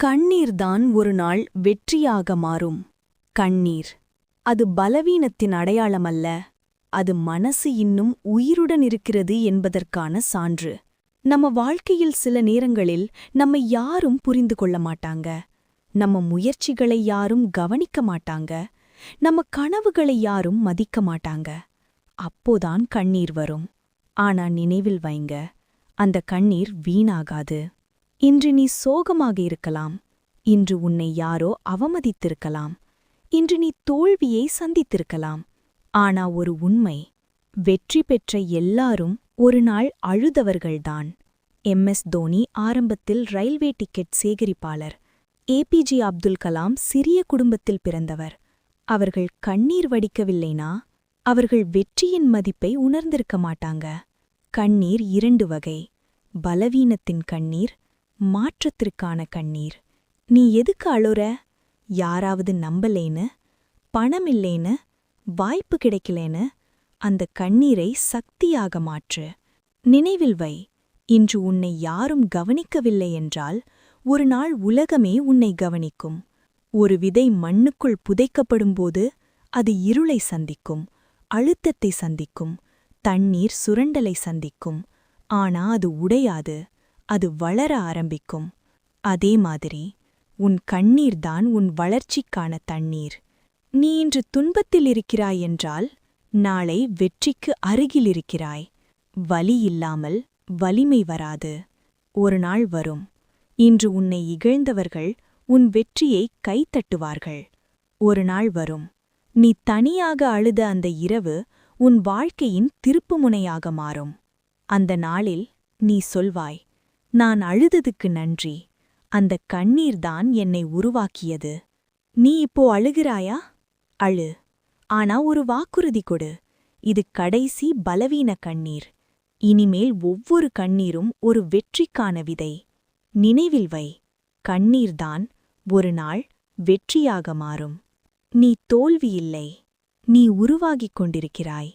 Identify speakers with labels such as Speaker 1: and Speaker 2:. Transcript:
Speaker 1: கண்ணீர்தான் ஒரு நாள் வெற்றியாக மாறும். கண்ணீர் அது பலவீனத்தின் அடையாளமல்ல, அது மனசு இன்னும் உயிருடன் இருக்கிறது என்பதற்கான சான்று. நம்ம வாழ்க்கையில் சில நேரங்களில் நம்மை யாரும் புரிந்து கொள்ள மாட்டாங்க, நம்ம முயற்சிகளை யாரும் கவனிக்க மாட்டாங்க, நம்ம கனவுகளை யாரும் மதிக்க மாட்டாங்க. அப்போதான் கண்ணீர் வரும். ஆனா நினைவில் வைங்க, அந்த கண்ணீர் வீணாகாது. இன்று நீ சோகமாக இருக்கலாம், இன்று உன்னை யாரோ அவமதித்திருக்கலாம், இன்று நீ தோல்வியை சந்தித்திருக்கலாம். ஆனா ஒரு உண்மை, வெற்றி பெற்ற எல்லாரும் ஒரு நாள் அழுதவர்கள்தான். எம்.எஸ். தோனி ஆரம்பத்தில் railway ticket சேகரிப்பாளர். APJ. Abdul Kalam சிறிய குடும்பத்தில் பிறந்தவர். அவர்கள் கண்ணீர் வடிக்கவில்லைனா அவர்கள் வெற்றியின் மதிப்பை உணர்ந்திருக்க மாட்டாங்க. கண்ணீர் இரண்டு வகை: பலவீனத்தின் கண்ணீர், மாற்றத்திற்கான கண்ணீர். நீ எதுக்கு அழுற? யாராவது நம்பலேன்னு, பணமில்லேன்னு, வாய்ப்பு கிடைக்கலேன்னு? அந்த கண்ணீரை சக்தியாக மாற்று. நினைவில் வை, இன்று உன்னை யாரும் கவனிக்கவில்லை என்றால் ஒரு நாள் உலகமே உன்னை கவனிக்கும். ஒரு விதை மண்ணுக்குள் புதைக்கப்படும்போது அது இருளை சந்திக்கும், அழுத்தத்தை சந்திக்கும், தண்ணீர் சுரண்டலை சந்திக்கும். ஆனா அது உடையாது, அது வளர ஆரம்பிக்கும். அதே மாதிரி உன் கண்ணீர்தான் உன் வளர்ச்சிக்கான தண்ணீர். நீ இன்று துன்பத்தில் இருக்கிறாய் என்றால் நாளை வெற்றிக்கு அருகில் இருக்கிறாய். வலி இல்லாமல் வலிமை வராது. ஒரு நாள் வரும், இன்று உன்னை இகழ்ந்தவர்கள் உன் வெற்றியை கைத்தட்டுவார்கள். ஒரு நாள் வரும், நீ தனியாக அழுத அந்த இரவு உன் வாழ்க்கையின் திருப்புமுனையாக மாறும். அந்த நாளில் நீ சொல்வாய், நான் அழுததுக்கு நன்றி, அந்த கண்ணீர்தான் என்னை உருவாக்கியது. நீ இப்போ அழுகிறாயா? அழு. ஆனா ஒரு வாக்குறுதி கொடு, இது கடைசி பலவீன கண்ணீர். இனிமேல் ஒவ்வொரு கண்ணீரும் ஒரு வெற்றிக்கான விதை. நினைவில் வை, கண்ணீர்தான் ஒரு நாள் வெற்றியாக மாறும். நீ தோல்வியில்லை, நீ உருவாகிக் கொண்டிருக்கிறாய்.